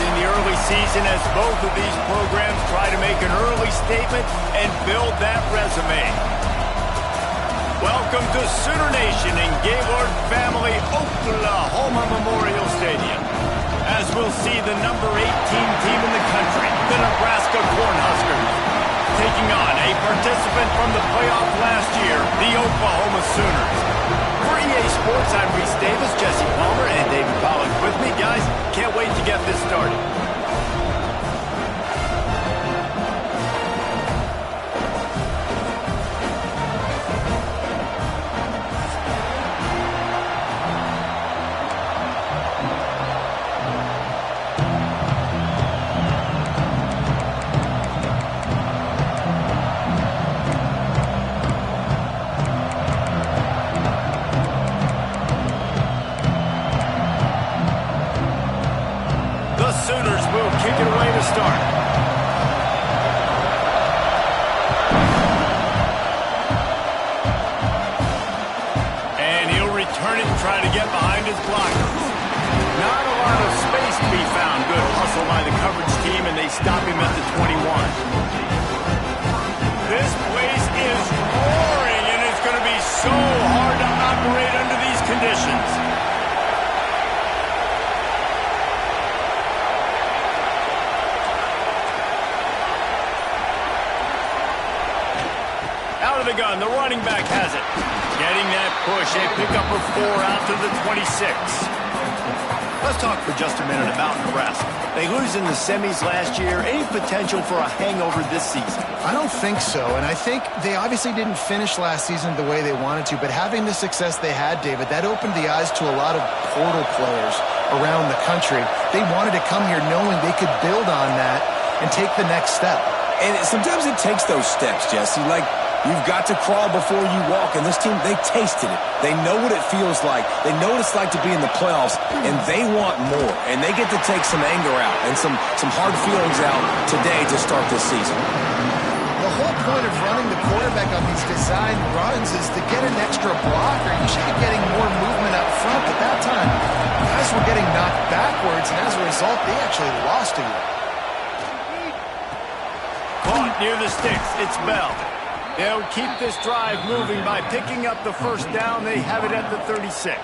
in the early season as both of these programs try to make an early statement and build that resume. Welcome to Sooner Nation in Gaylord Family Oklahoma Memorial Stadium, as we'll see the number 18 team in the country, the Nebraska Cornhuskers, taking on a participant from the playoff last year, the Oklahoma Sooners. For EA Sports, I'm Reese Davis, Jesse Palmer, and David Pollack with me. Guys, can't wait to get this started. Sooners will kick it away to start. And he'll return it and try to get behind his blockers. Not a lot of space to be found. Good hustle by the coverage team, and they stop him at the 21. This place is roaring, and it's going to be so hard to operate under these conditions. Out of the gun, the running back has it. Getting that push, a pickup of 4 out to the 26. Let's talk for just a minute about Nebraska. They lose in the semis last year. Any potential for a hangover this season? I don't think so, and I think they obviously didn't finish last season the way they wanted to, but having the success they had, David, that opened the eyes to a lot of portal players around the country. They wanted to come here knowing they could build on that and take the next step. And sometimes it takes those steps, Jesse, like you've got to crawl before you walk, and this team, they tasted it. They know what it feels like. They know what it's like to be in the playoffs, and they want more. And they get to take some anger out and some hard feelings out today to start this season. The whole point of running the quarterback on these design runs is to get an extra blocker. You should be getting more movement up front. At that time, guys were getting knocked backwards, and as a result, they actually lost to you. Caught near the sticks. It's Bell. They'll keep this drive moving by picking up the first down. They have it at the 36.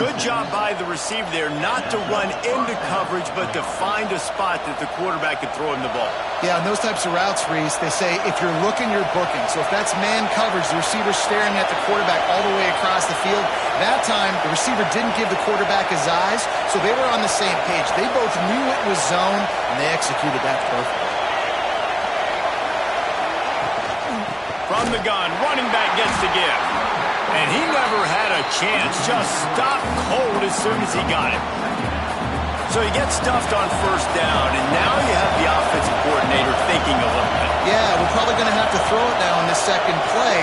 Good job by the receiver there not to run into coverage, but to find a spot that the quarterback could throw him the ball. Yeah, on those types of routes, Reese, they say if you're looking, you're booking. So if that's man coverage, the receiver's staring at the quarterback all the way across the field. That time, the receiver didn't give the quarterback his eyes, so they were on the same page. They both knew it was zone, and they executed that perfectly. From the gun, running back gets the give. And he never had a chance, just stopped cold as soon as he got it. So he gets stuffed on first down, and now you have the offensive coordinator thinking a little bit. Yeah, we're probably going to have to throw it now on the second play.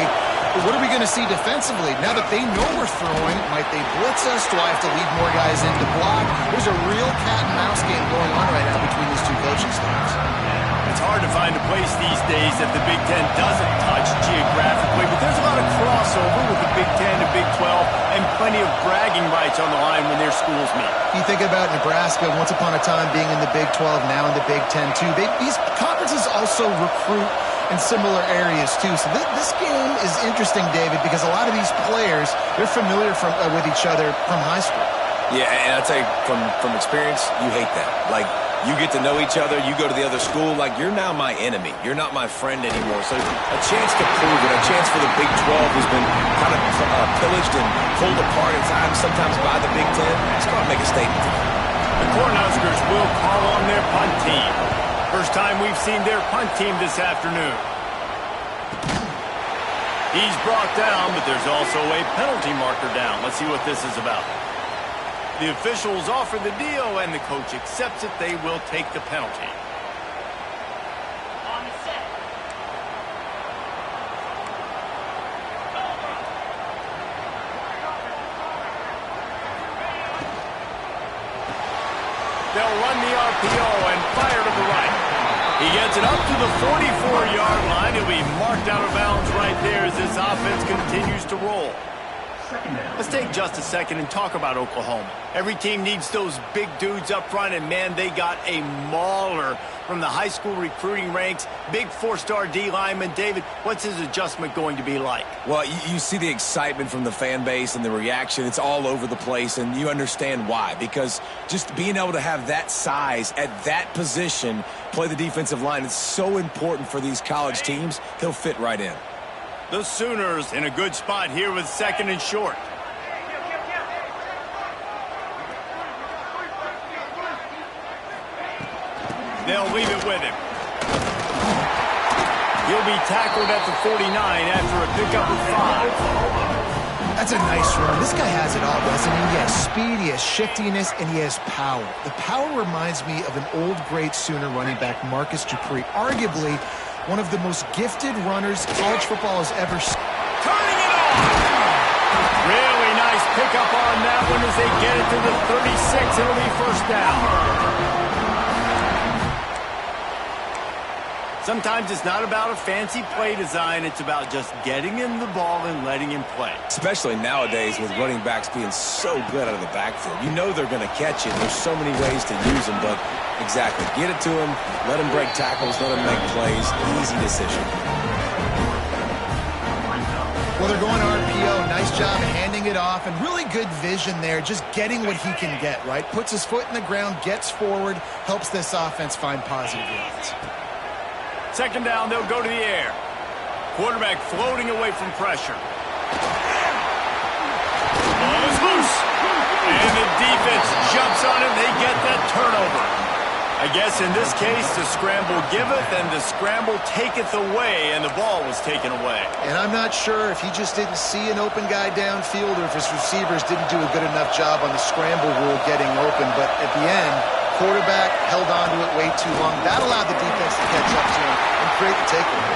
But what are we going to see defensively? Now that they know we're throwing, might they blitz us? Do I have to leave more guys in to block? There's a real cat-and-mouse game going on right now between these two coaching staffs. It's hard to find a place these days that the Big Ten doesn't touch geographically, but there's a lot of crossover with the Big Ten and Big 12 and plenty of bragging rights on the line when their schools meet. You think about Nebraska, once upon a time being in the Big 12, now in the Big 10 too. These conferences also recruit in similar areas too. So this game is interesting, David, because a lot of these players, they're familiar with each other from high school. Yeah, and I'll tell you, from experience, you hate that. Like, you get to know each other, you go to the other school, like, you're now my enemy. You're not my friend anymore. So a chance to prove it, a chance for the Big 12, who's been kind of pillaged and pulled apart at times, sometimes by the Big 10. Let's go out and make a statement today. The Cornhuskers will call on their punt team. First time we've seen their punt team this afternoon. He's brought down, but there's also a penalty marker down. Let's see what this is about. The officials offer the deal, and the coach accepts it. They will take the penalty. On set. They'll run the RPO and fire to the right. He gets it up to the 44-yard line. He'll be marked out of bounds right there as this offense continues to roll. Let's take just a second and talk about Oklahoma. Every team needs those big dudes up front, and man, they got a mauler from the high school recruiting ranks. Big four-star D lineman. David, what's his adjustment going to be like? Well, you see the excitement from the fan base and the reaction. It's all over the place, and you understand why. Because just being able to have that size at that position, play the defensive line, it's so important for these college teams. He'll fit right in. The Sooners in a good spot here with 2nd and short. They'll leave it with him. He'll be tackled at the 49 after a pickup of 5. That's a nice run. This guy has it all, doesn't he? He has speed, he has shiftiness, and he has power. The power reminds me of an old great Sooner running back, Marcus Dupree, arguably one of the most gifted runners college football has ever seen. Turning it off! Really nice pickup on that one as they get it to the 36. It'll be first down. Sometimes it's not about a fancy play design. It's about just getting him the ball and letting him play. Especially nowadays with running backs being so good out of the backfield. You know they're going to catch it. There's so many ways to use them, but exactly. Get it to him, let him break tackles, let him make plays. Easy decision. Well, they're going RPO. Nice job handing it off, and really good vision there, just getting what he can get, right? Puts his foot in the ground, gets forward, helps this offense find positive yards. 2nd down, they'll go to the air. Quarterback floating away from pressure. Ball is loose. And the defense jumps on it. They get that turnover. I guess in this case, the scramble giveth and the scramble taketh away, and the ball was taken away. And I'm not sure if he just didn't see an open guy downfield or if his receivers didn't do a good enough job on the scramble rule getting open. But at the end, quarterback held on to it way too long. That allowed the defense to catch up to him and create the takeaway.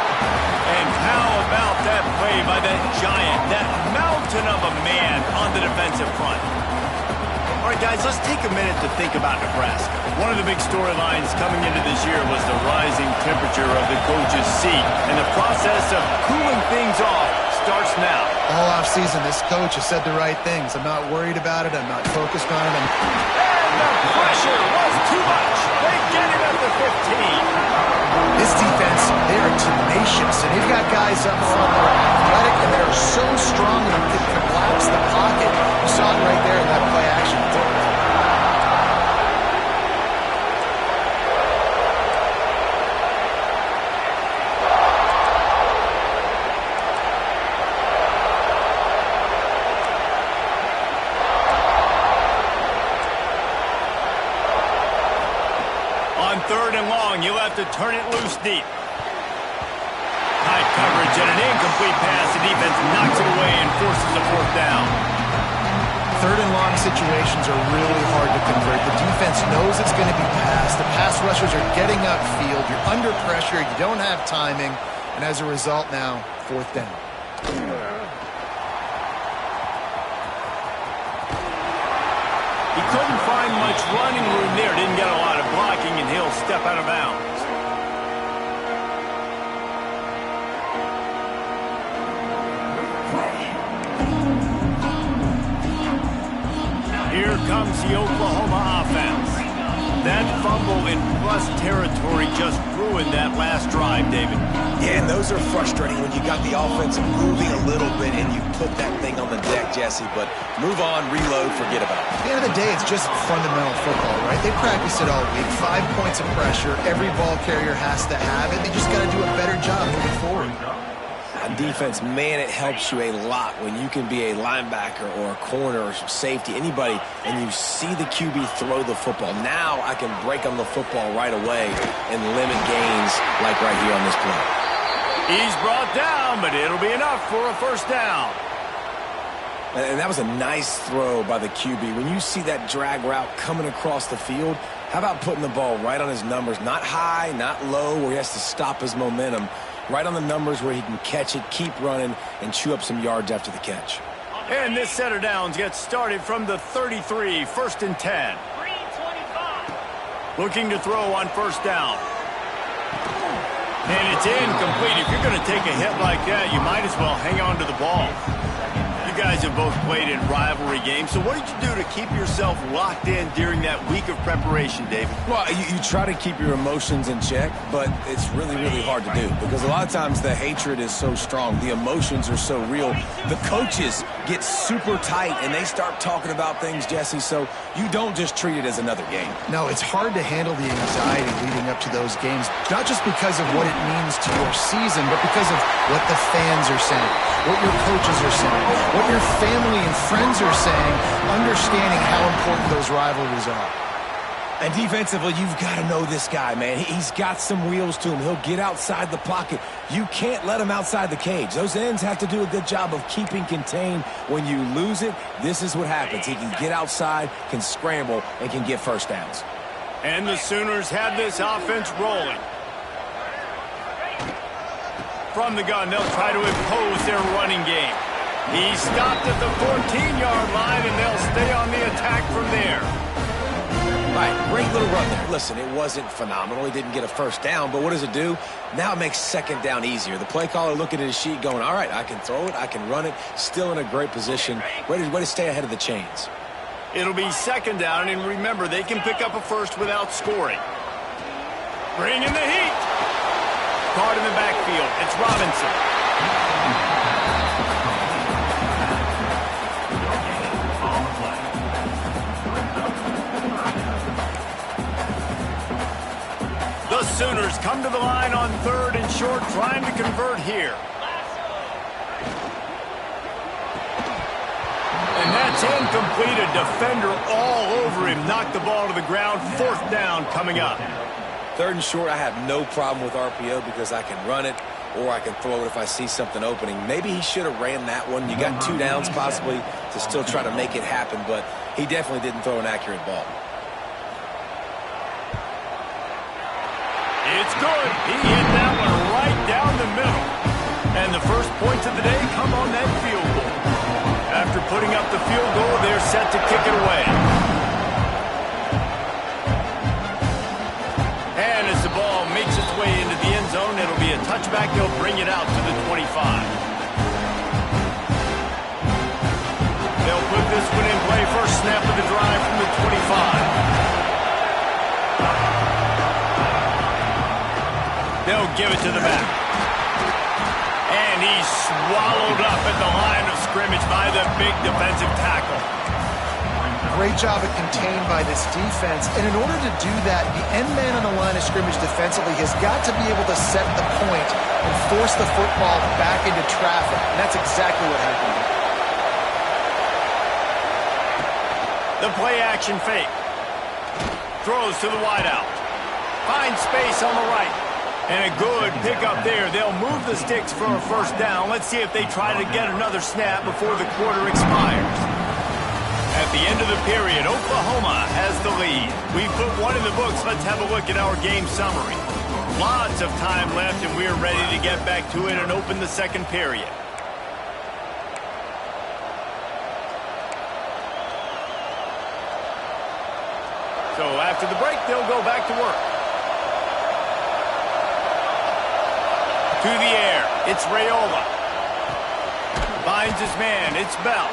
And how about that play by that giant, that mountain of a man on the defensive front? All right, guys, let's take a minute to think about Nebraska. One of the big storylines coming into this year was the rising temperature of the coach's seat, and the process of cooling things off starts now. All offseason, this coach has said the right things. I'm not worried about it. I'm not focused on it. And the pressure was too much. They get him at the 15. This defense, they are tenacious, and they've got guys up front that are athletic and that are so strong that they can collapse the pocket. You saw it right there in that play action. On 3rd and long, you'll have to turn it loose deep. High coverage and an incomplete pass. The defense knocks it away and forces a 4th down. 3rd and long situations are really hard to convert. The defense knows it's going to be passed. The pass rushers are getting upfield. You're under pressure. You don't have timing. And as a result now, 4th down. He couldn't find much running room there. Didn't get a lot of blocking, and he'll step out of bounds. Here comes the Oklahoma offense. That fumble in plus territory just ruined that last drive, David. Yeah, and those are frustrating when you got the offense moving a little bit and you put that thing on the deck, Jesse. But move on, reload, forget about it. At the end of the day, it's just fundamental football, right? They practice it all week. 5 points of pressure. Every ball carrier has to have it. They just got to do a better job moving forward. On defense, man, it helps you a lot when you can be a linebacker or a corner or safety, anybody, and you see the QB throw the football. Now I can break on the football right away and limit gains like right here on this play. He's brought down, but it'll be enough for a 1st down. And that was a nice throw by the QB. When you see that drag route coming across the field, how about putting the ball right on his numbers? Not high, not low, where he has to stop his momentum. Right on the numbers where he can catch it, keep running, and chew up some yards after the catch. And this set of downs gets started from the 33, 1st and 10. Looking to throw on 1st down. And it's incomplete. If you're going to take a hit like that, you might as well hang on to the ball. You guys have both played in rivalry games, so what did you do to keep yourself locked in during that week of preparation, David? Well, you try to keep your emotions in check, but it's really, really hard to do because a lot of times the hatred is so strong. The emotions are so real. The coaches get super tight, and they start talking about things, Jesse, so you don't just treat it as another game. No, it's hard to handle the anxiety leading up to those games, not just because of what it means to your season, but because of what the fans are saying, what your coaches are saying, what your family and friends are saying, understanding how important those rivalries are. And defensively, you've got to know this guy, man. He's got some wheels to him. He'll get outside the pocket. You can't let him outside the cage. Those ends have to do a good job of keeping contained. When you lose it, this is what happens. He can get outside, can scramble, and can get first downs. And the Sooners have this offense rolling. From the gun, they'll try to impose their running game. He stopped at the 14-yard line, and they'll stay on the attack from there. Right, great little run there. Listen, it wasn't phenomenal. He didn't get a first down, but what does it do? Now it makes second down easier. The play caller looking at his sheet going, all right, I can throw it, I can run it, still in a great position, ready to stay ahead of the chains. It'll be second down, and remember, they can pick up a first without scoring. Bring in the heat. Caught in the backfield. It's Robinson. The Sooners come to the line on 3rd and short, trying to convert here. And that's incomplete. A defender all over him. Knocked the ball to the ground. 4th down coming up. 3rd and short, I have no problem with RPO because I can run it or I can throw it if I see something opening. Maybe he should have ran that one. You got 2 downs possibly to still try to make it happen, but he definitely didn't throw an accurate ball. It's good. He hit that one right down the middle. And the first points of the day come on that field goal. After putting up the field goal, they're set to kick it away. And as the ball makes its way into the end zone, it'll be a touchback. They'll bring it out to the 25. They'll put this one in play. First snap of the drive from the 25. They'll give it to the back. And he's swallowed up at the line of scrimmage by the big defensive tackle. Great job at contained by this defense. And in order to do that, the end man on the line of scrimmage defensively has got to be able to set the point and force the football back into traffic. And that's exactly what happened. The play action fake. Throws to the wideout. Finds space on the right. And a good pickup there. They'll move the sticks for a first down. Let's see if they try to get another snap before the quarter expires. At the end of the period, Oklahoma has the lead. We put one in the books. Let's have a look at our game summary. Lots of time left, and we're ready to get back to it and open the second period. So after the break, they'll go back to work. To the air, it's Raiola. Finds his man, it's Bell.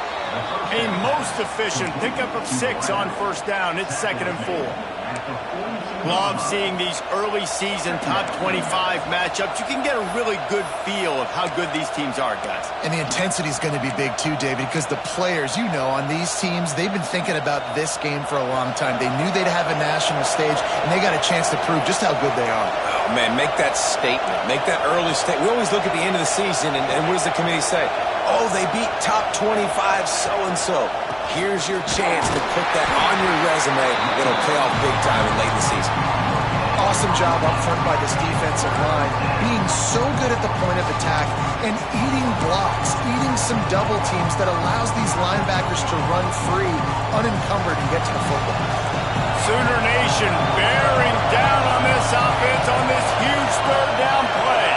A most efficient pickup of 6 on first down. It's 2nd and 4. Love seeing these early season top 25 matchups. You can get a really good feel of how good these teams are, guys. And the intensity is going to be big too, David, because the players, you know, on these teams, they've been thinking about this game for a long time. They knew they'd have a national stage, and they got a chance to prove just how good they are. Oh, man, make that statement. Make that early statement. We always look at the end of the season, and what does the committee say? Oh, they beat top 25 so-and-so. Here's your chance to put that on your resume. It'll pay off big time in late in the season. Awesome job up front by this defensive line, being so good at the point of attack and eating blocks, eating some double teams that allows these linebackers to run free, unencumbered, and get to the football. Sooner Nation bearing down on this offense on this huge 3rd down play.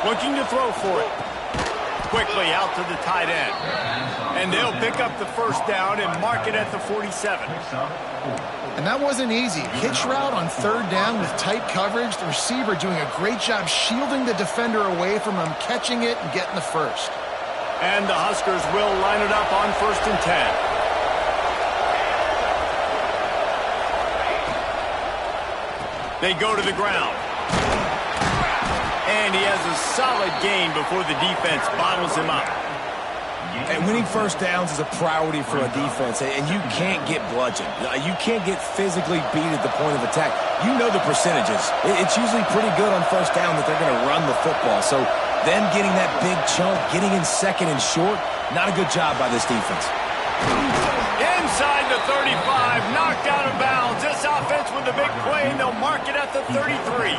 Looking to throw for it. quickly out to the tight end. And they'll pick up the first down and mark it at the 47. And that wasn't easy. Hitch route on third down with tight coverage. The receiver doing a great job shielding the defender away from him, catching it and getting the first. And the Huskers will line it up on 1st and 10. They go to the ground. And he has a solid gain before the defense bottles him up. And winning first downs is a priority for a defense, and you can't get bludgeoned. You can't get physically beat at the point of attack. You know the percentages. It's usually pretty good on first down that they're going to run the football. So them getting that big chunk, getting in second and short, not a good job by this defense. Inside the 35, knocked out of bounds. This offense with a big play, and they'll mark it at the 33.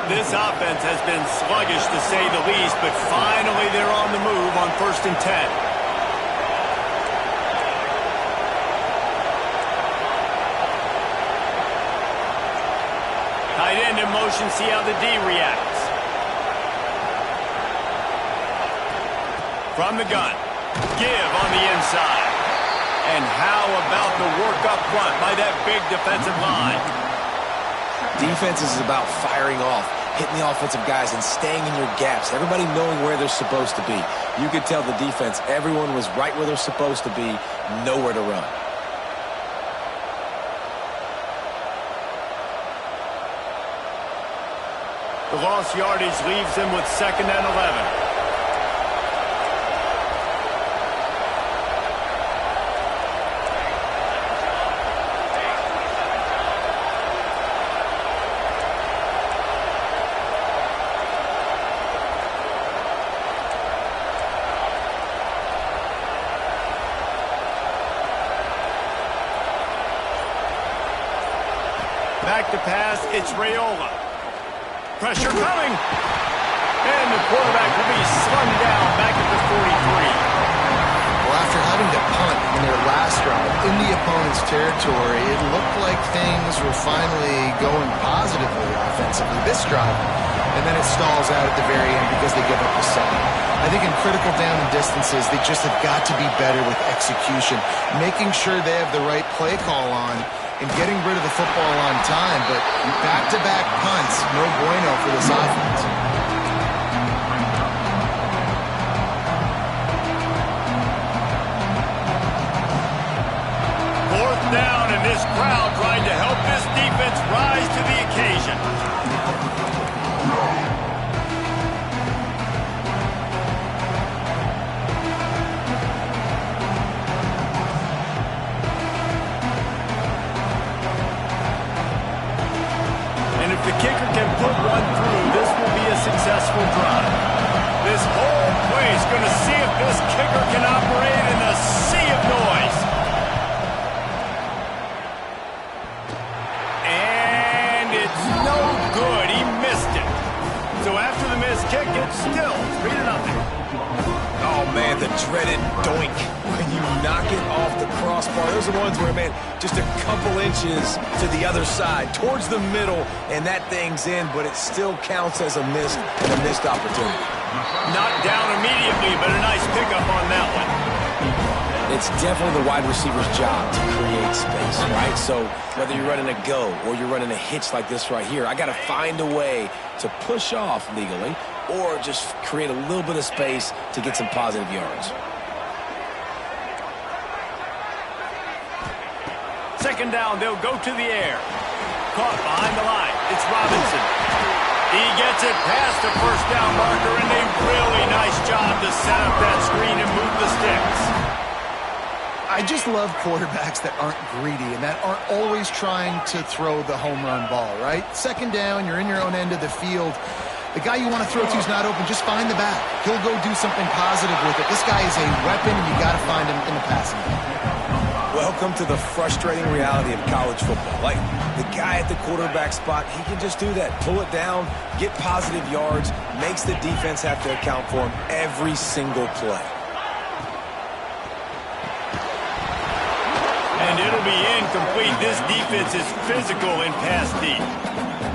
This offense has been sluggish to say the least, but finally they're on the move on 1st and 10. Tight end in motion, see how the D reacts. From the gun, give on the inside. And how about the work up front by that big defensive line? Defense is about firing off, hitting the offensive guys and staying in your gaps, everybody knowing where they're supposed to be. You could tell the defense, everyone was right where they're supposed to be, nowhere to run. The lost yardage leaves them with 2nd and 11. Back to pass, it's Raiola. Pressure coming. And the quarterback will be slung down back at the 43. Well, after having to punt in their last drive in the opponent's territory, it looked like things were finally going positively offensively this drive. And then it stalls out at the very end because they give up a sack. I think in critical down and distances, they just have got to be better with execution, making sure they have the right play call on and getting rid of the football on time. But back-to-back punts, no bueno for this offense. Fourth down, and this crowd trying to help this defense rise to the occasion. The kicker can put one through, this will be a successful drive. This whole place going to see if this kicker can operate in a sea of noise. And it's no good. He missed it. So after the missed kick, it's still 3-0. Oh, man, the dreaded doink. When you knock it off the crossbar, those are the ones where, man, just a couple inches to the other side, towards the middle, and that thing's in, but it still counts as a missed opportunity. Knocked down immediately, but a nice pickup on that one. It's definitely the wide receiver's job to create space, right? So whether you're running a go or you're running a hitch like this right here, I got to find a way to push off legally or just create a little bit of space to get some positive yards. Second down, they'll go to the air. Caught behind the line. It's Robinson. He gets it past the first down marker, and a really nice job to set up that screen and move the sticks. I just love quarterbacks that aren't greedy and that aren't always trying to throw the home run ball, right? Second down, you're in your own end of the field. The guy you want to throw to is not open. Just find the back. He'll go do something positive with it. This guy is a weapon, and you got to find him in the passing game. Welcome to the frustrating reality of college football. Like, the guy at the quarterback spot, he can just do that. Pull it down, get positive yards, makes the defense have to account for him every single play. And it'll be incomplete. This defense is physical in pass deep.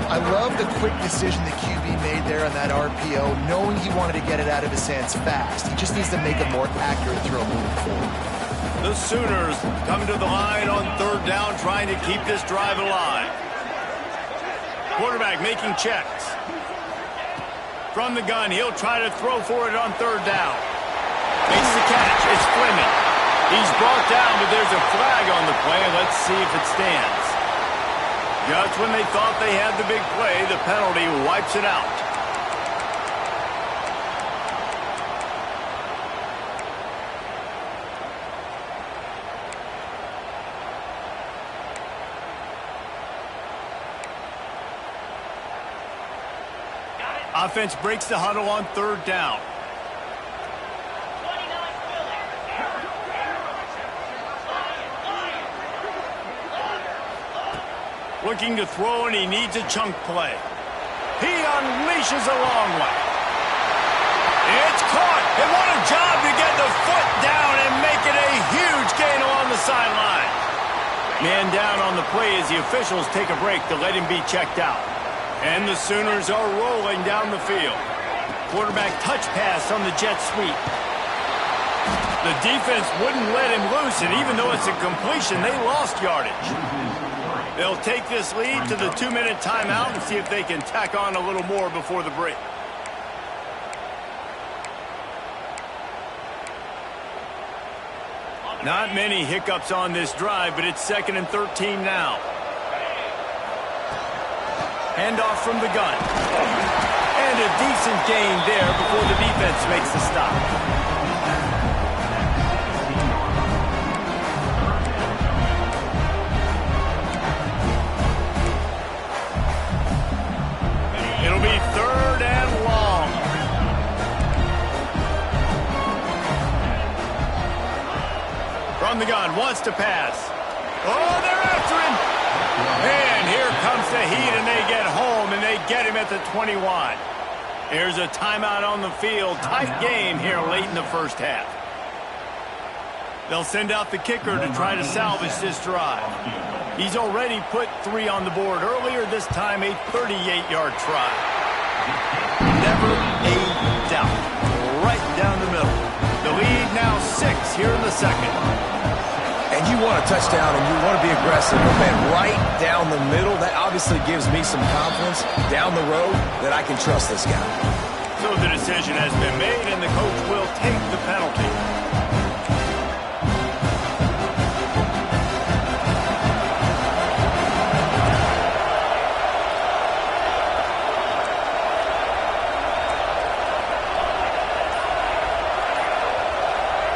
I love the quick decision the QB made there on that RPO, knowing he wanted to get it out of his hands fast. He just needs to make a more accurate throw moving forward. The Sooners come to the line on third down, trying to keep this drive alive. Quarterback making checks. From the gun, he'll try to throw for it on third down. Makes the catch. It's Fleming. He's brought down, but there's a flag on the play. Let's see if it stands. Just when they thought they had the big play, the penalty wipes it out. Offense breaks the huddle on third down. Looking to throw, and he needs a chunk play. He unleashes a long one. It's caught. And what a job to get the foot down and make it a huge gain along the sideline. Man down on the play as the officials take a break to let him be checked out. And the Sooners are rolling down the field. Quarterback touch pass on the jet sweep. The defense wouldn't let him loose, and even though it's a completion, they lost yardage. They'll take this lead to the 2-minute timeout and see if they can tack on a little more before the break. Not many hiccups on this drive, but it's 2nd and 13 now. Handoff from the gun. And a decent gain there before the defense makes the stop. It'll be 3rd and long. From the gun, wants to pass. Oh, they're after him. And here comes the heat, and they get home, and they get him at the 21. Here's a timeout on the field. Tight game here late in the first half. They'll send out the kicker to try to salvage this drive. He's already put 3 on the board earlier, this time a 38-yard try. Never a doubt. Right down the middle. The lead now 6 here in the second. And you want a touchdown and you want to be aggressive, but man, right down the middle, that obviously gives me some confidence down the road that I can trust this guy. So the decision has been made, and the coach will take the penalty.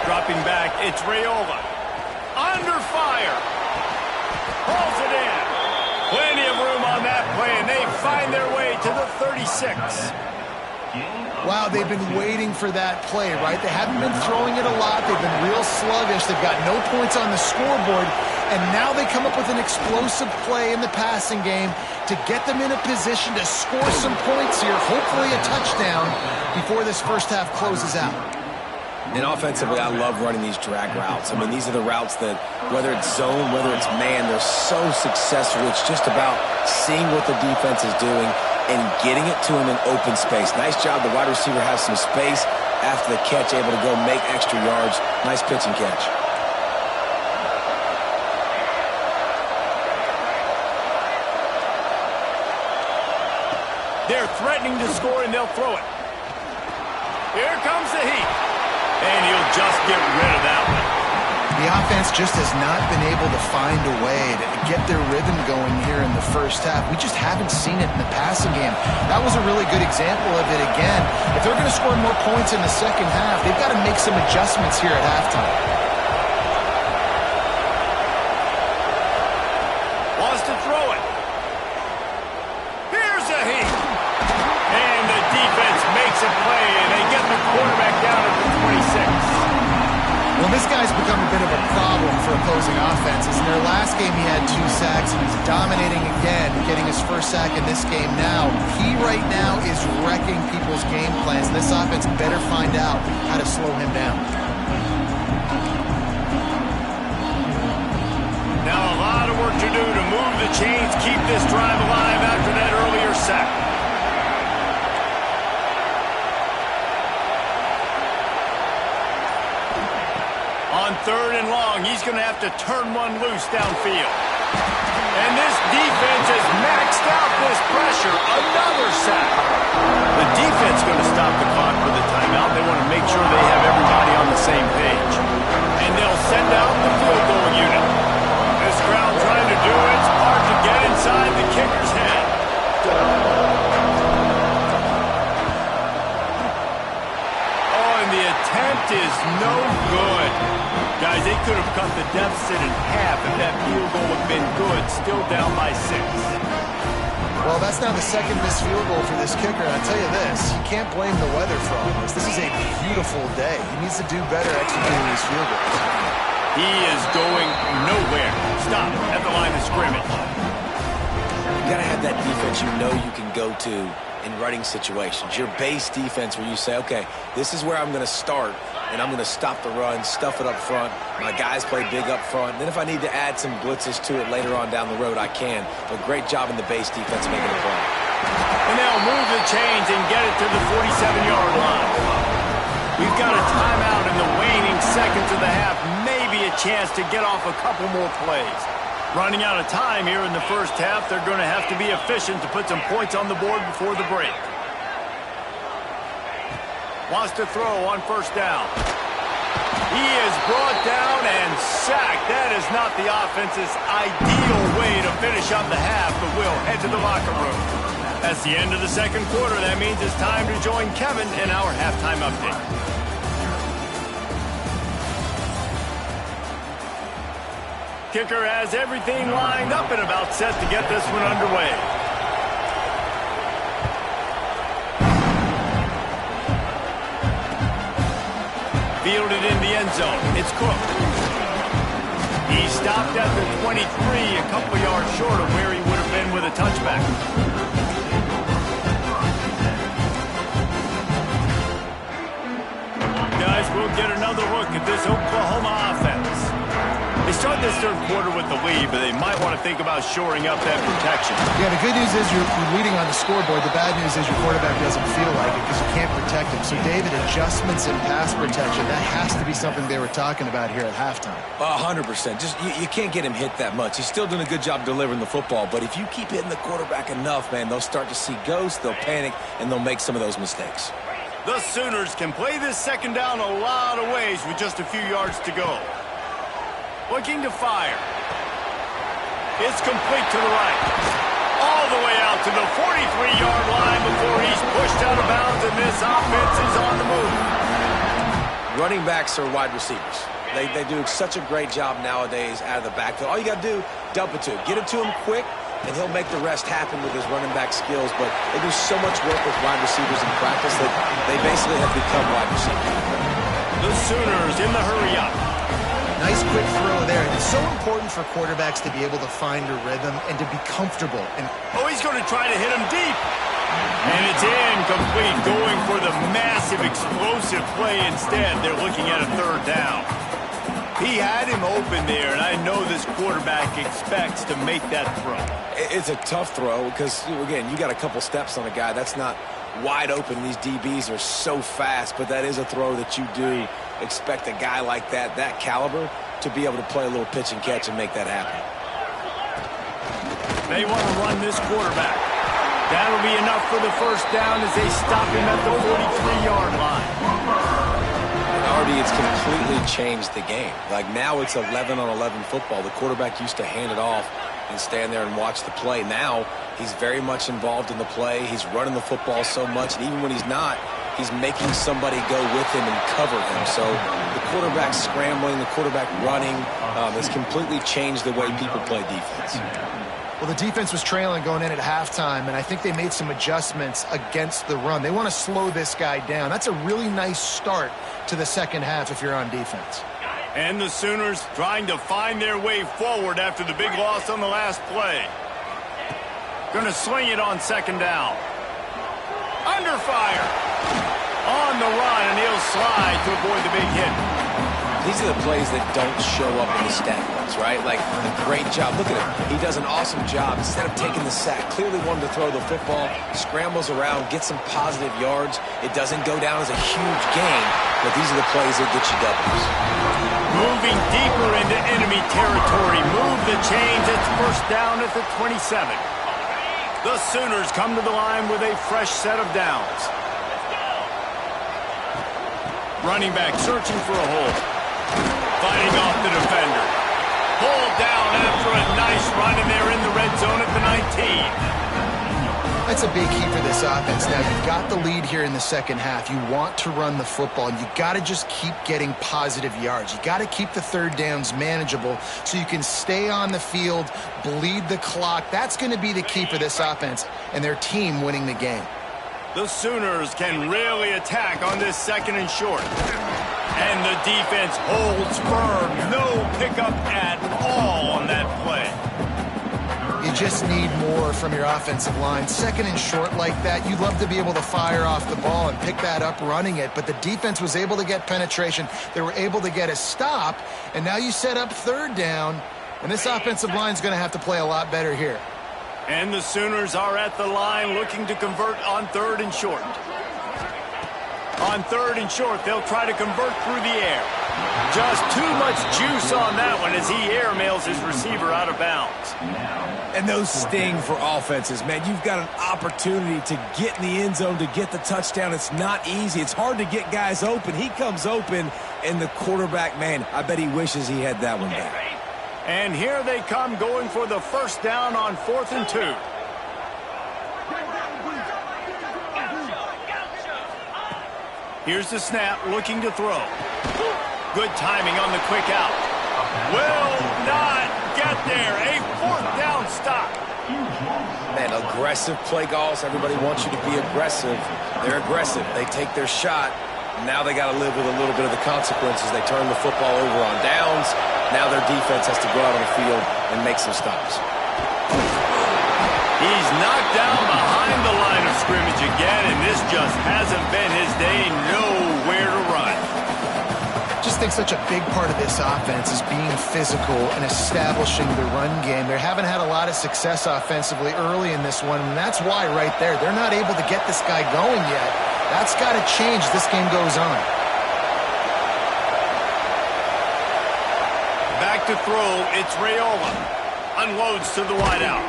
Dropping back, it's Raiola. Under fire. Pulls it in. Plenty of room on that play, and they find their way to the 36. Wow, they've been waiting for that play, right? They haven't been throwing it a lot. They've been real sluggish. They've got no points on the scoreboard, and now they come up with an explosive play in the passing game to get them in a position to score some points here, hopefully a touchdown, before this first half closes out. And offensively, I love running these drag routes. I mean, these are the routes that, whether it's zone, whether it's man, they're so successful. It's just about seeing what the defense is doing and getting it to him in open space. Nice job. The wide receiver has some space after the catch, able to go make extra yards. Nice pitch and catch. They're threatening to score, and they'll throw it. Here comes the heat. And he'll just get rid of that one. The offense just has not been able to find a way to get their rhythm going here in the first half. We just haven't seen it in the passing game. That was a really good example of it again. If they're going to score more points in the second half, they've got to make some adjustments here at halftime. Wants to throw it. Here's the heat. And the defense makes a play, and they get the quarterback down at the 26. Well, this guy's become a bit of a problem for opposing offenses. In their last game, he had 2 sacks, and he's dominating again, getting his first sack in this game now. He right now is wrecking people's game plans. This offense better find out how to slow him down. Now a lot of work to do to move the chains, keep this drive alive after that earlier On 3rd and long, he's going to have to turn one loose downfield. And this defense has maxed out this pressure. Another sack. The defense going to stop the clock for the timeout. They want to make sure they have everybody on the same page. And they'll send out the field goal unit. This crowd trying to do its part to get inside the kicker's head. Oh, and the attempt is no good. Guys, they could have cut the deficit in half if that field goal had been good, still down by 6. Well, that's now the second missed field goal for this kicker. And I'll tell you this, you can't blame the weather for all this. This is a beautiful day. He needs to do better executing these field goals. He is going nowhere. Stop at the line of scrimmage. You got to have that defense you know you can go to in running situations. Your base defense where you say, okay, this is where I'm going to start, and I'm going to stop the run, stuff it up front. My guys play big up front. And then if I need to add some blitzes to it later on down the road, I can. But great job in the base defense making a play. And they'll move the chains and get it to the 47-yard line. We've got a timeout in the waning seconds of the half. Maybe a chance to get off a couple more plays. Running out of time here in the first half. They're going to have to be efficient to put some points on the board before the break. Wants to throw on 1st down. He is brought down and sacked. That is not the offense's ideal way to finish up the half, but we'll head to the locker room. That's the end of the second quarter. That means it's time to join Kevin in our halftime update. Kicker has everything lined up and about set to get this one underway. Fielded in the end zone. It's Cook. He stopped at the 23, a couple yards short of where he would have been with a touchback. Guys, we'll get another look at this Oklahoma offense. They start this third quarter with the lead, but they might want to think about shoring up that protection. Yeah, the good news is you're leading on the scoreboard. The bad news is your quarterback doesn't feel like it because you can't protect him. So, David, adjustments in pass protection, that has to be something they were talking about here at halftime. 100%. Just you can't get him hit that much. He's still doing a good job delivering the football, but if you keep hitting the quarterback enough, man, they'll start to see ghosts, they'll panic, and they'll make some of those mistakes. The Sooners can play this second down a lot of ways with just a few yards to go. Looking to fire. It's complete to the right. All the way out to the 43-yard line before he's pushed out of bounds, and this offense is on the move. Running backs are wide receivers. They do such a great job nowadays out of the backfield. All you got to do, dump it to him. Get it to him quick, and he'll make the rest happen with his running back skills. But they do so much work with wide receivers in practice that they basically have become wide receivers. The Sooners in the hurry-up. Nice quick throw there. It's so important for quarterbacks to be able to find a rhythm and to be comfortable. Oh, he's going to try to hit him deep. And it's incomplete, going for the massive explosive play instead. They're looking at a 3rd down. He had him open there, and I know this quarterback expects to make that throw. It's a tough throw because, again, you got a couple steps on a guy. That's not wide open. These DBs are so fast, but that is a throw that you do expect a guy like that caliber, to be able to play a little pitch and catch and make that happen. They want to run this quarterback. That'll be enough for the 1st down as they stop him at the 43-yard line. And already it's completely changed the game. Like now it's 11-on-11 football. The quarterback used to hand it off and stand there and watch the play. Now he's very much involved in the play. He's running the football so much, and even when he's not, he's making somebody go with him and cover him. So the quarterback scrambling, the quarterback running has completely changed the way people play defense. Well, the defense was trailing going in at halftime, and I think they made some adjustments against the run. They want to slow this guy down. That's a really nice start to the second half if you're on defense. And the Sooners trying to find their way forward after the big loss on the last play. Going to sling it on 2nd down. Under fire. On the run, and he'll slide to avoid the big hit. These are the plays that don't show up in the stat books, right? Like a great job. Look at him. He does an awesome job. Instead of taking the sack, clearly wanted to throw the football, scrambles around, gets some positive yards. It doesn't go down as a huge gain, but these are the plays that get you doubles. Moving deeper into enemy territory. Move the chains. It's first down at the 27. The Sooners come to the line with a fresh set of downs. Running back searching for a hole. Fighting off the defender. Pulled down after a nice run, and they're in the red zone at the 19. That's a big key for this offense. Now, you've got the lead here in the second half. You want to run the football, and you got to just keep getting positive yards. You got to keep the third downs manageable so you can stay on the field, bleed the clock. That's going to be the key for this offense and their team winning the game. The Sooners can really attack on this second and short. And the defense holds firm. No pickup at all on that play. You just need more from your offensive line. Second and short like that, you'd love to be able to fire off the ball and pick that up running it, but the defense was able to get penetration. They were able to get a stop, and now you set up third down, and this offensive line is going to have to play a lot better here. And the Sooners are at the line looking to convert on third and short. On third and short, they'll try to convert through the air. Just too much juice on that one as he airmails his receiver out of bounds. And those sting for offenses, man. You've got an opportunity to get in the end zone, to get the touchdown. It's not easy. It's hard to get guys open. He comes open, and the quarterback, man, I bet he wishes he had that one back. And here they come going for the first down on 4th and 2. Here's the snap, looking to throw. Good timing on the quick out. Will not get there. A 4th down stop. Man, aggressive play calls. Everybody wants you to be aggressive. They're aggressive. They take their shot. Now they got to live with a little bit of the consequences. They turn the football over on downs. Now their defense has to go out on the field and make some stops. He's knocked down behind the line of scrimmage again, and this just hasn't been his day. Nowhere to run. Just think such a big part of this offense is being physical and establishing the run game. They haven't had a lot of success offensively early in this one, and that's why right there, they're not able to get this guy going yet. That's got to change as this game goes on. Back to throw, it's Raiola. Unloads to the wideout.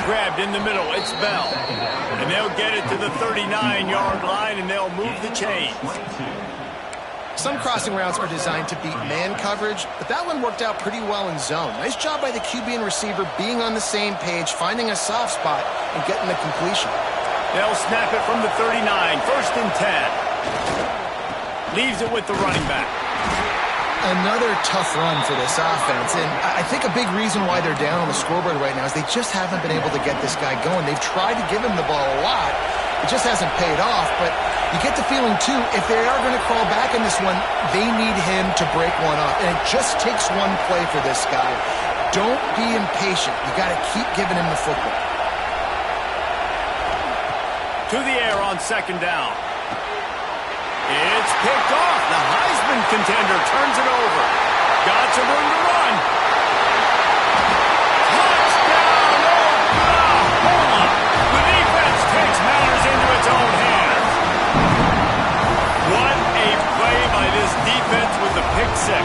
Grabbed in the middle, it's Bell. And they'll get it to the 39-yard line, and they'll move the chains. Some crossing routes are designed to beat man coverage, but that one worked out pretty well in zone. Nice job by the QB and receiver being on the same page, finding a soft spot, and getting the completion. They'll snap it from the 39, 1st and 10. Leaves it with the running back. Another tough run for this offense, and I think a big reason why they're down on the scoreboard right now is they just haven't been able to get this guy going. They've tried to give him the ball a lot. It just hasn't paid off, but you get the feeling, too, if they are going to crawl back in this one, they need him to break one off, and it just takes one play for this guy. Don't be impatient. You got to keep giving him the football. To the air on 2nd down. It's picked off. The Heisman contender turns it over. Got some room to run. Touchdown, Oklahoma! The defense takes matters into its own hands. What a play by this defense with the pick six.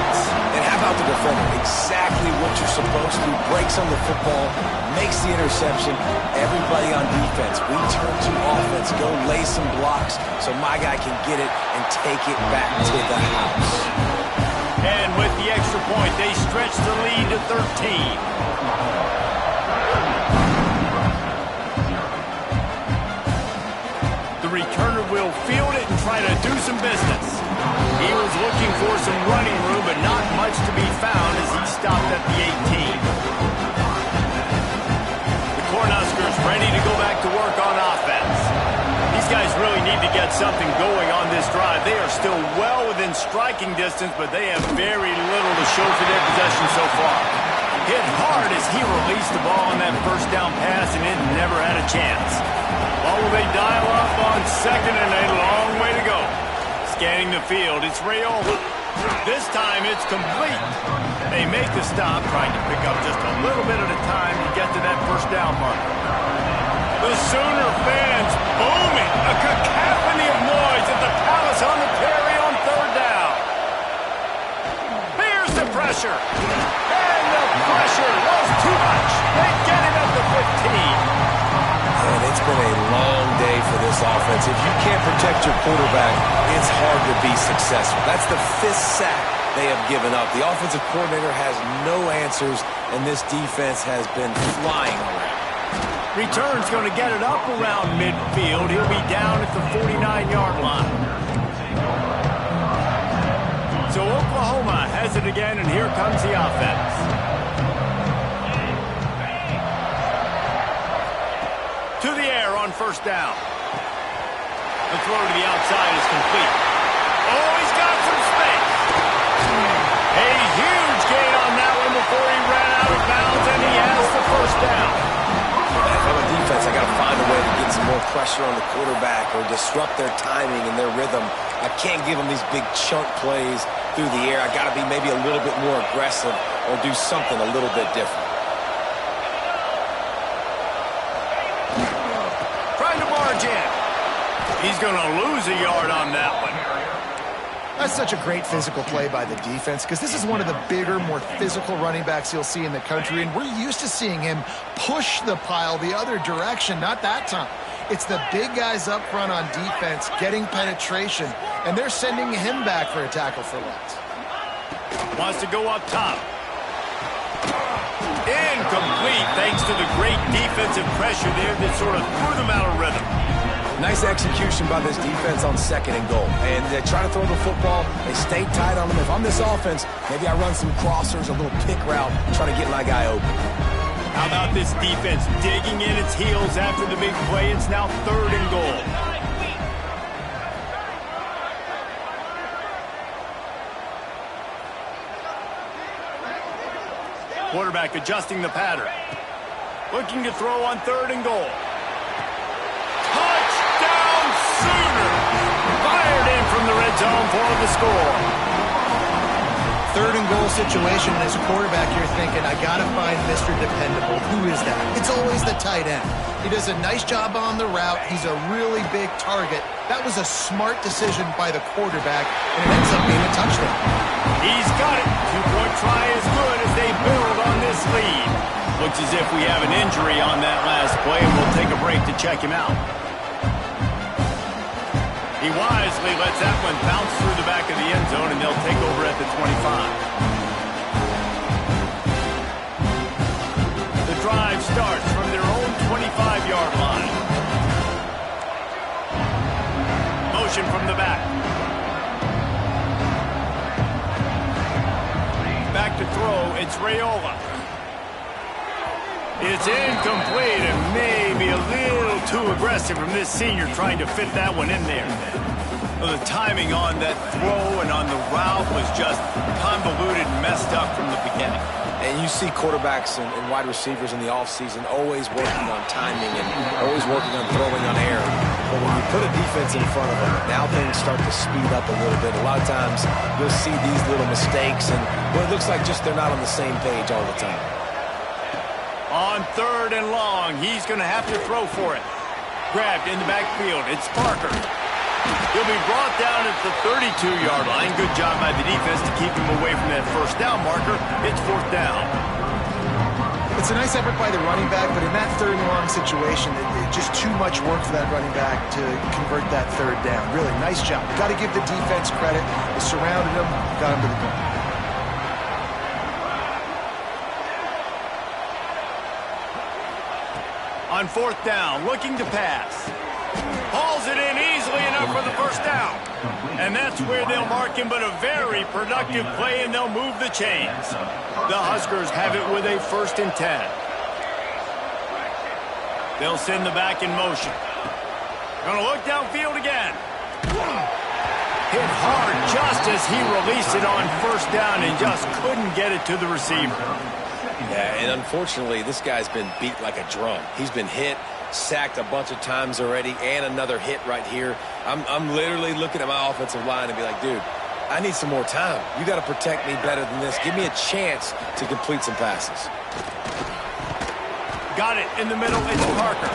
And how about the defender? Exactly what you're supposed to do. Breaks on the football, makes the interception. Everybody on defense, we turn to offense, go lay some blocks so my guy can get it and take it back to the house. And with the extra point, they stretch the lead to 13. The returner will field it and try to do some business. He was looking for some running room, but not much to be found as he stopped at the 18. Cornhuskers ready to go back to work on offense. These guys really need to get something going on this drive. They are still well within striking distance, but they have very little to show for their possession so far. Hit hard as he released the ball on that first down pass, and it never had a chance. What will they dial up on 2nd and a long way to go? Scanning the field, it's Raiola. This time it's complete. They make the stop, trying to pick up just a little bit at a time to get to that first down marker. The Sooner fans booming. A cacophony of noise at the Palace on the Prairie on 3rd down. Here Here's the pressure. And the pressure was too much. They get him at the 15. And it's been a long day for this offense. If you can't protect your quarterback, it's hard to be successful. That's the 5th sack they have given up. The offensive coordinator has no answers, and this defense has been flying around. Return's going to get it up around midfield. He'll be down at the 49-yard line. So Oklahoma has it again, and here comes the offense. To the air on first down. The throw to the outside is complete. Oh, he's got some space. A huge gain on that one before he ran out of bounds, and he has the first down. If I'm a defense, I got to find a way to get some more pressure on the quarterback or disrupt their timing and their rhythm. I can't give them these big chunk plays through the air. I got to be maybe a little bit more aggressive or do something a little bit different. He's going to lose a yard on that one. That's such a great physical play by the defense because this is one of the bigger, more physical running backs you'll see in the country, and we're used to seeing him push the pile the other direction. Not that time. It's the big guys up front on defense getting penetration, and they're sending him back for a tackle for loss. Wants to go up top. Incomplete thanks to the great defensive pressure there that sort of threw them out of rhythm. Nice execution by this defense on 2nd and goal. And they try to throw the football. They stay tight on them. If I'm this offense, maybe I run some crossers, a little pick route, try to get my guy open. How about this defense digging in its heels after the big play? It's now 3rd and goal. Quarterback adjusting the pattern. Looking to throw on 3rd and goal. Touchdown Sooner! Fired in from the red zone for the score. 3rd and goal situation, and as a quarterback, you're thinking, I got to find Mr. Dependable. Who is that? It's always the tight end. He does a nice job on the route. He's a really big target. That was a smart decision by the quarterback, and it ends up being a touchdown. He's got it. 2-point try is good as they build on this lead. Looks as if we have an injury on that last play, and we'll take a break to check him out. He wisely lets that one bounce through the back of the end zone, and they'll take over at the 25. The drive starts from their own 25-yard line. Motion from the back. Back to throw, it's Raiola. It's incomplete and maybe a little too aggressive from this senior trying to fit that one in there. Well, the timing on that throw and on the route was just convoluted and messed up from the beginning. And you see quarterbacks and wide receivers in the offseason always working on timing and always working on throwing on air. But when you put a defense in front of them, now things start to speed up a little bit. A lot of times you'll see these little mistakes, and well, it looks like just they're not on the same page all the time. On 3rd and long, he's going to have to throw for it. Grabbed in the backfield. It's Parker. He'll be brought down at the 32-yard line. Good job by the defense to keep him away from that first down marker. It's 4th down. It's a nice effort by the running back, but in that 3rd and long situation, it's just too much work for that running back to convert that 3rd down. Really, nice job. Got to give the defense credit. They surrounded him, got him to the goal. On 4th down, looking to pass. Hauls it in easily enough for the first down. And that's where they'll mark him, but a very productive play, and they'll move the chains. The Huskers have it with a 1st and 10. They'll send the back in motion. Gonna look downfield again. Hit hard just as he released it on 1st down and just couldn't get it to the receiver. Yeah, and unfortunately, this guy's been beat like a drum. He's been hit, sacked a bunch of times already, and another hit right here. I'm literally looking at my offensive line and be like, dude, I need some more time. You got to protect me better than this. Give me a chance to complete some passes. Got it in the middle. It's Parker.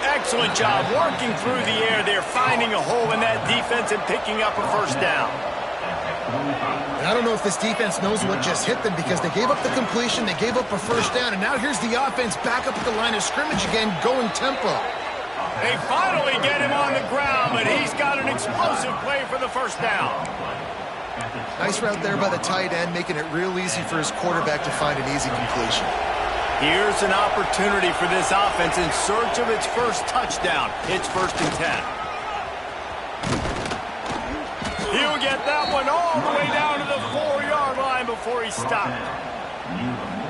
Excellent job working through the air there, finding a hole in that defense and picking up a 1st down. And I don't know if this defense knows what just hit them because they gave up the completion, they gave up a first down, and now here's the offense back up at the line of scrimmage again, going tempo. They finally get him on the ground, but he's got an explosive play for the first down. Nice route there by the tight end, making it real easy for his quarterback to find an easy completion. Here's an opportunity for this offense in search of its first touchdown. It's 1st and 10. He'll get that one all the way down to the 4-yard line before he stopped.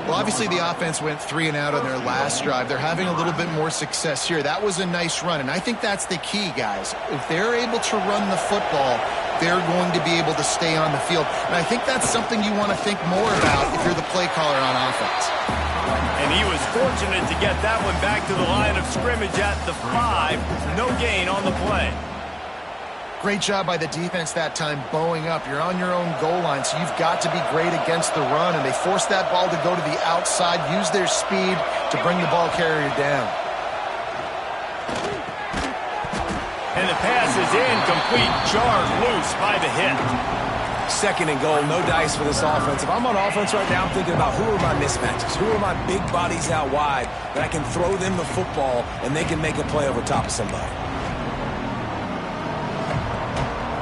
Well, obviously the offense went 3 and out on their last drive. They're having a little bit more success here. That was a nice run, and I think that's the key, guys. If they're able to run the football, they're going to be able to stay on the field. And I think that's something you want to think more about if you're the play caller on offense. And he was fortunate to get that one back to the line of scrimmage at the 5. No gain on the play. Great job by the defense that time, bowing up. You're on your own goal line, so you've got to be great against the run, and they forced that ball to go to the outside, use their speed to bring the ball carrier down. And the pass is incomplete, jarred loose by the hit. 2nd and goal, no dice for this offense. If I'm on offense right now, I'm thinking about who are my mismatches, who are my big bodies out wide that I can throw them the football and they can make a play over top of somebody.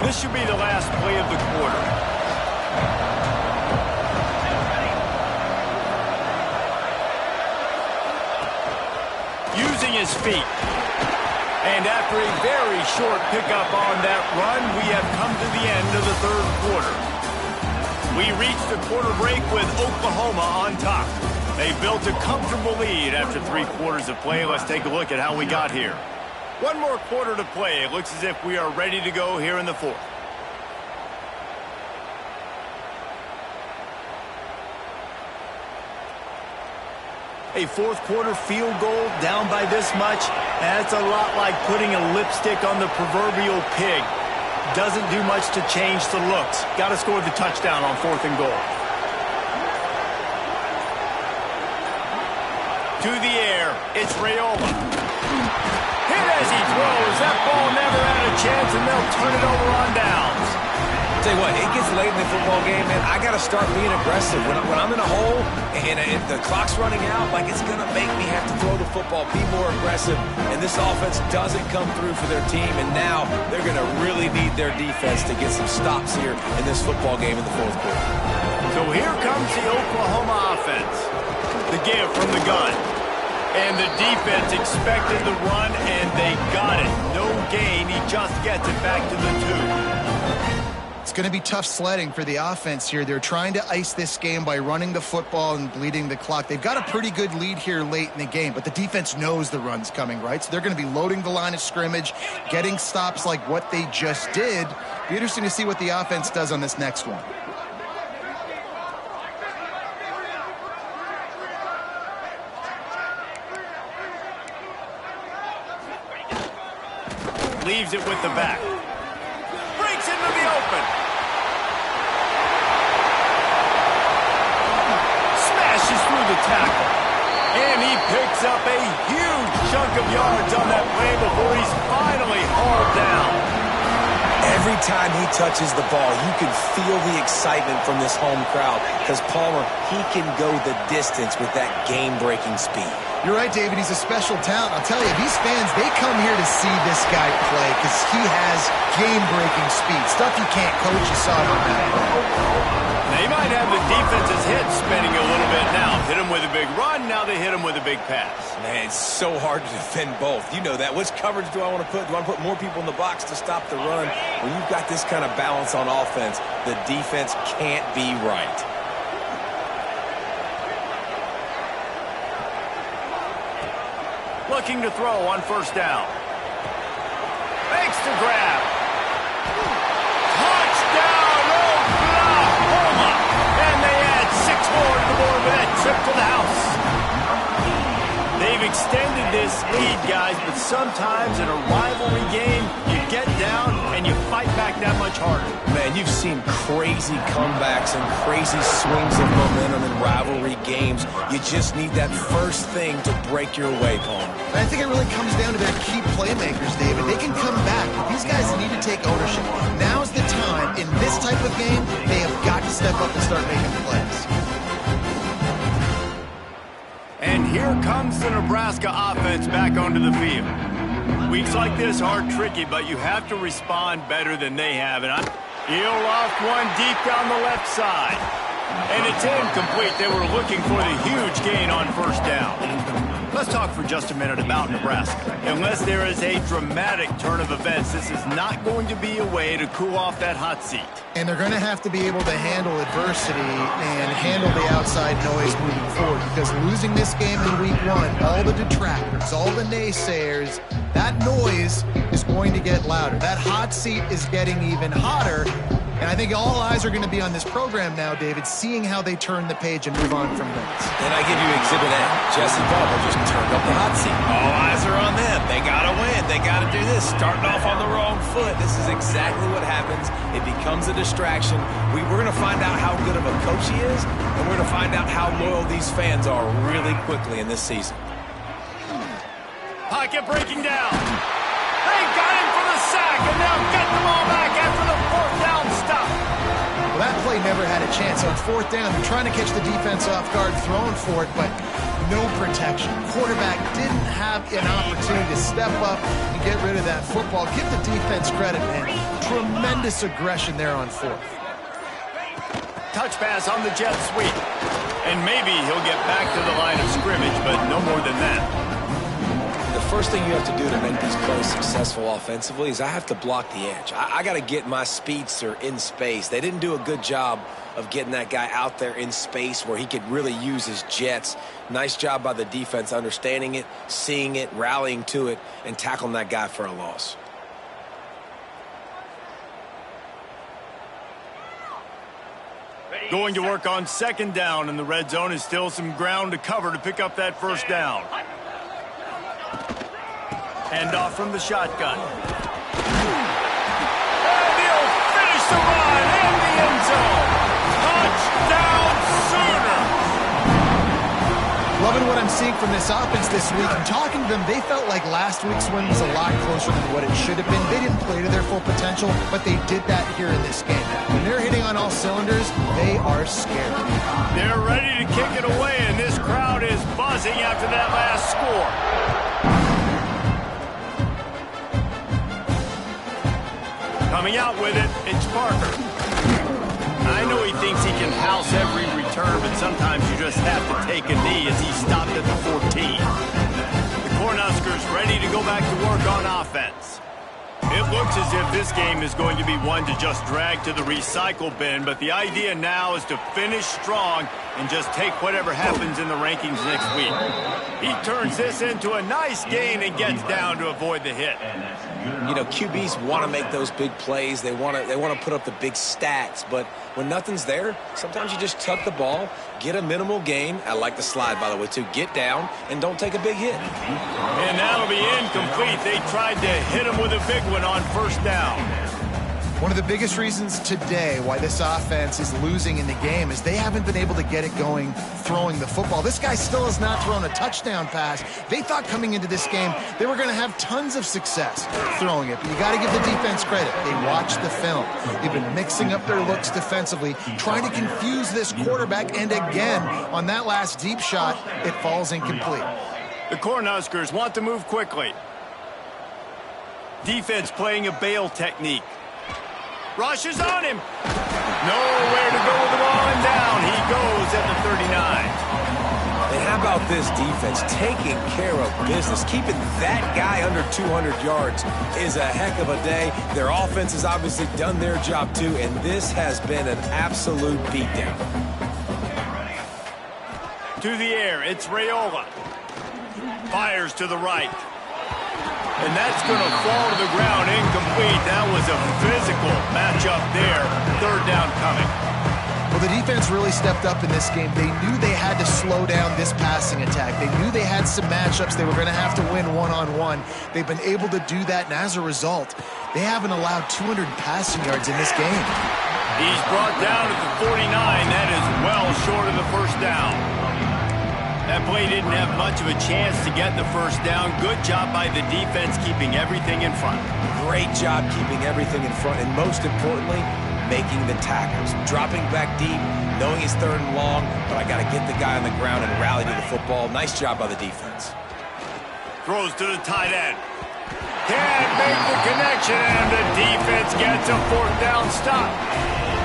This should be the last play of the quarter. Using his feet. And after a very short pickup on that run, we have come to the end of the 3rd quarter. We reached the quarter break with Oklahoma on top. They built a comfortable lead after 3 quarters of play. Let's take a look at how we got here. 1 more quarter to play. It looks as if we are ready to go here in the 4th. A 4th quarter field goal down by this much. That's a lot like putting a lipstick on the proverbial pig. Doesn't do much to change the looks. Got to score the touchdown on 4th and goal. To the air, it's Raiola. Hit as he throws. That ball never had a chance, and they'll turn it over on downs. Tell you what, it gets late in the football game, man. I got to start being aggressive. When I'm in a hole and the clock's running out, like it's going to make me have to throw the football, be more aggressive. And this offense doesn't come through for their team, and now they're going to really need their defense to get some stops here in this football game in the 4th quarter. So here comes the Oklahoma offense. The give from the gun. And the defense expected the run, and they got it. No gain. He just gets it back to the 2. It's going to be tough sledding for the offense here. They're trying to ice this game by running the football and bleeding the clock. They've got a pretty good lead here late in the game, but the defense knows the run's coming, right? So they're going to be loading the line of scrimmage, getting stops like what they just did. Be interesting to see what the offense does on this next one. Leaves it with the back. Breaks into the open. Smashes through the tackle. And he picks up a huge chunk of yards on that play before he's finally hauled down. Every time he touches the ball, you can feel the excitement from this home crowd because Palmer, he can go the distance with that game-breaking speed. You're right, David. He's a special talent. I'll tell you, these fans, they come here to see this guy play because he has game-breaking speed. Stuff you can't coach. You saw it on that play. They might have the defense's head spinning a little bit now. Hit him with a big run. Now they hit him with a big pass. Man, it's so hard to defend both. You know that. Which coverage do I want to put? Do I want to put more people in the box to stop the run? When you've got this kind of balance on offense, the defense can't be right. Looking to throw on 1st down. Makes the grab. Touchdown, Oklahoma! And they add 6 more to the board with that trip to the house. They've extended this lead, guys, but sometimes in a rivalry game, you get down and you fight back that much harder. Man, you've seen crazy comebacks and crazy swings of momentum in rivalry games. You just need that first thing to break your way, Paul. I think it really comes down to their key playmakers, David. They can come back, but these guys need to take ownership. Now's the time. In this type of game, they have got to step up and start making plays. And here comes the Nebraska offense back onto the field. Weeks like this are tricky, but you have to respond better than they have. And he'll loft one deep down the left side. And it's incomplete. They were looking for the huge gain on first down. Let's talk for just a minute about Nebraska. Unless there is a dramatic turn of events, this is not going to be a way to cool off that hot seat. And they're going to have to be able to handle adversity and handle the outside noise moving forward, because losing this game in week one, all the detractors, all the naysayers, that noise is going to get louder. That hot seat is getting even hotter. And I think all eyes are going to be on this program now, David, seeing how they turn the page and move on from this. And I give you Exhibit A. Jesse Butler just turned up the hot seat. All eyes are on them. They got to win. They got to do this. Starting off on the wrong foot. This is exactly what happens. It becomes a distraction. We're going to find out how good of a coach he is, and we're going to find out how loyal these fans are really quickly in this season. Pocket breaking down. They got him for the sack, and now get the ball back after the fourth down stop. Well, that play never had a chance. On fourth down, they're trying to catch the defense off guard, throwing for it, but no protection. Quarterback didn't have an opportunity to step up and get rid of that football. Give the defense credit, man. Tremendous aggression there on fourth. Touch pass on the jet sweep. And maybe he'll get back to the line of scrimmage, but no more than that. The first thing you have to do to make these plays successful offensively is I have to block the edge. I got to get my speedster in space. They didn't do a good job of getting that guy out there in space where he could really use his jets. Nice job by the defense understanding it, seeing it, rallying to it, and tackling that guy for a loss. Going to work on second down, and the red zone is still some ground to cover to pick up that first down. Hand off from the shotgun. And he'll finish the run in the end zone. Touchdown Sooner! Loving what I'm seeing from this offense this week. And talking to them, they felt like last week's win was a lot closer than what it should have been. They didn't play to their full potential, but they did that here in this game. When they're hitting on all cylinders, they are scared. They're ready to kick it away, and this crowd is buzzing after that last score. Coming out with it, it's Parker. I know he thinks he can house every return, but sometimes you just have to take a knee as he stopped at the 14. The Cornhuskers ready to go back to work on offense. It looks as if this game is going to be one to just drag to the recycle bin, but the idea now is to finish strong and just take whatever happens in the rankings next week. He turns this into a nice gain and gets down to avoid the hit. You know, QBs want to make those big plays. They want to put up the big stats, but when nothing's there, sometimes you just tuck the ball, get a minimal gain. I like the slide, by the way, too. Get down and don't take a big hit. And that'll be incomplete. They tried to hit him with a big one on first down. One of the biggest reasons today why this offense is losing in the game is they haven't been able to get it going throwing the football. This guy still has not thrown a touchdown pass. They thought coming into this game they were going to have tons of success throwing it. But you got to give the defense credit. They watched the film. They've been mixing up their looks defensively, trying to confuse this quarterback. And again, on that last deep shot, it falls incomplete. The Cornhuskers want to move quickly. Defense playing a bail technique. Rushes on him. Nowhere to go with the ball, and down he goes at the 39. And how about this defense taking care of business? Keeping that guy under 200 yards is a heck of a day. Their offense has obviously done their job too, and this has been an absolute beatdown. To the air, it's Raiola. Fires to the right. And that's going to fall to the ground incomplete. That was a physical matchup there. Third down coming. Well, the defense really stepped up in this game. They knew they had to slow down this passing attack. They knew they had some matchups they were going to have to win one-on-one. They've been able to do that, and as a result, They haven't allowed 200 passing yards in this game. He's brought down at the 49. That is well short of the first down. That play didn't have much of a chance to get the first down. Good job by the defense keeping everything in front. Great job keeping everything in front, and most importantly, making the tackles. Dropping back deep, knowing it's 3rd and long, but I got to get the guy on the ground and rally to the football. Nice job by the defense. Throws to the tight end. Can't make the connection, and the defense gets a 4th down stop.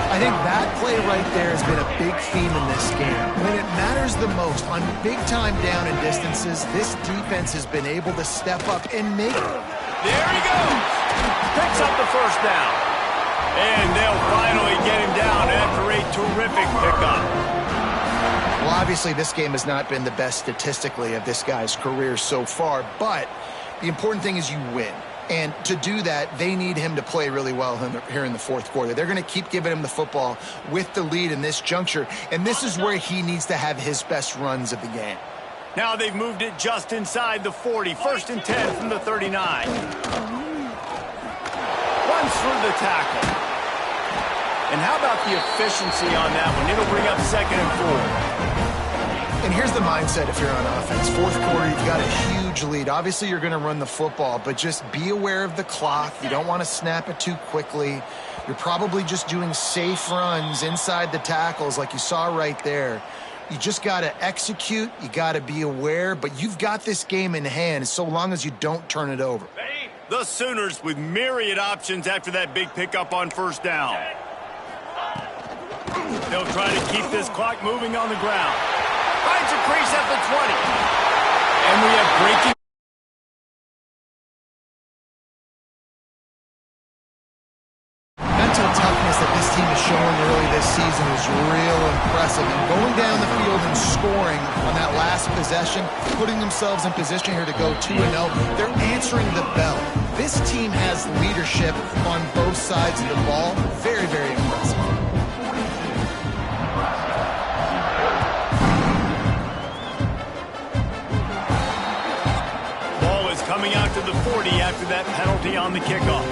I think that play right there has been a big theme in this game. When it matters the most, on big-time down and distances, this defense has been able to step up and make it. There he goes. Picks up the first down. And they'll finally get him down after a terrific pickup. Well, obviously, this game has not been the best statistically of this guy's career so far, but the important thing is you win. And to do that, they need him to play really well here in the 4th quarter. They're going to keep giving him the football with the lead in this juncture, and this is where he needs to have his best runs of the game. Now they've moved it just inside the 40. 1st and 10 from the 39. Runs through the tackle. And how about the efficiency on that one? It'll bring up 2nd and 4. And here's the mindset if you're on offense. 4th quarter, you've got a huge lead. Obviously, you're going to run the football, but just be aware of the clock. You don't want to snap it too quickly. You're probably just doing safe runs inside the tackles like you saw right there. You just got to execute. You got to be aware, but you've got this game in hand so long as you don't turn it over. The Sooners with myriad options after that big pickup on 1st down. They'll try to keep this clock moving on the ground. Finds a crease at the 20. And we have breaking. Mental toughness that this team is showing early this season is real impressive. And going down the field and scoring on that last possession, putting themselves in position here to go 2-0, they're answering the bell. This team has leadership on both sides of the ball. Very, very impressive. Coming out to the 40 after that penalty on the kickoff.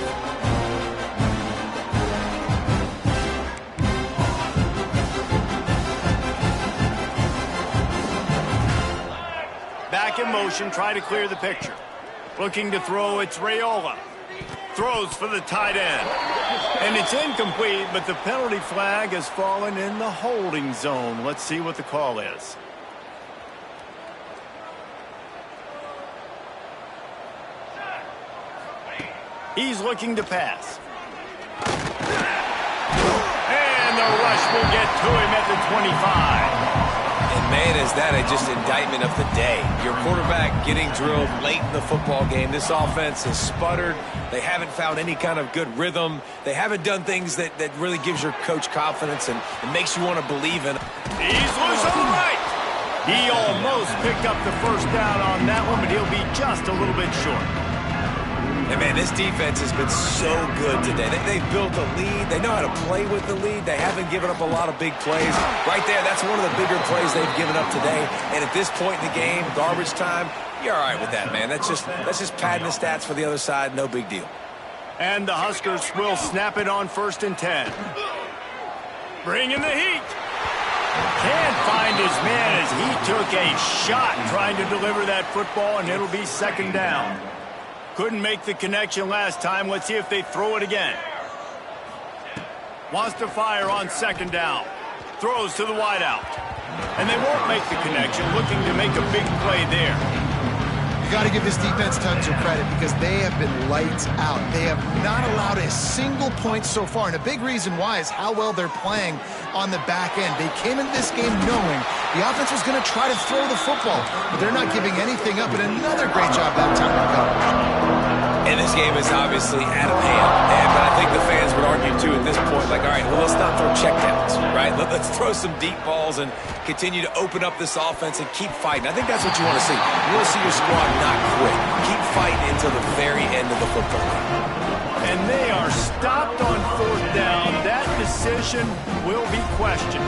Back in motion, try to clear the picture. Looking to throw, it's Raiola. Throws for the tight end. And it's incomplete, but the penalty flag has fallen in the holding zone. Let's see what the call is. He's looking to pass. And the rush will get to him at the 25. And man, is that just indictment of the day. Your quarterback getting drilled late in the football game. This offense has sputtered. They haven't found any kind of good rhythm. They haven't done things that really gives your coach confidence and makes you want to believe in. He's loose on the right. He almost picked up the first down on that one, but he'll be just a little bit short. And, man, this defense has been so good today. They've built a lead. They know how to play with the lead. They haven't given up a lot of big plays. Right there, that's one of the bigger plays they've given up today. And at this point in the game, garbage time, you're all right with that, man. That's just padding the stats for the other side. No big deal. And the Huskers will snap it on 1st and 10. Bringing the heat. Can't find his man as he took a shot trying to deliver that football, and it'll be 2nd down. Couldn't make the connection last time. Let's see if they throw it again. Wants to fire on 2nd down. Throws to the wideout. And they won't make the connection. Looking to make a big play there. You got to give this defense tons of credit because they have been lights out. They have not allowed a single point so far. And a big reason why is how well they're playing on the back end. They came into this game knowing the offense was going to try to throw the football, but they're not giving anything up. And another great job that time in coverage. And this game is obviously out of hand. But I think the fans would argue, too, at this point, like, all right, well, let's not throw checkdowns, right? Let's throw some deep balls and continue to open up this offense and keep fighting. I think that's what you want to see. You want to see your squad not quit. Keep fighting until the very end of the football game. And they are stopped on 4th down. That decision will be questioned.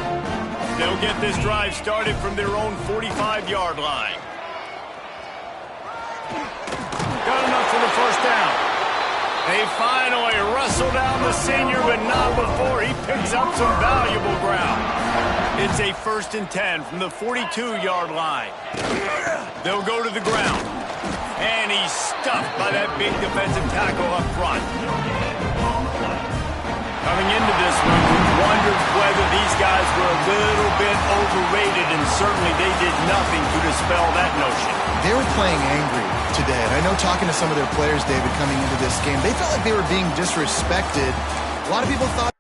They'll get this drive started from their own 45-yard line. Got enough for the 1st down. They finally wrestle down the senior, but not before he picks up some valuable ground. It's a 1st and 10 from the 42-yard line. They'll go to the ground. And he's stuffed by that big defensive tackle up front. Coming into this one, we wondered whether these guys were a little bit overrated, and certainly they did nothing to dispel that notion. They were playing angry today. And I know talking to some of their players, David, coming into this game, they felt like they were being disrespected. A lot of people thought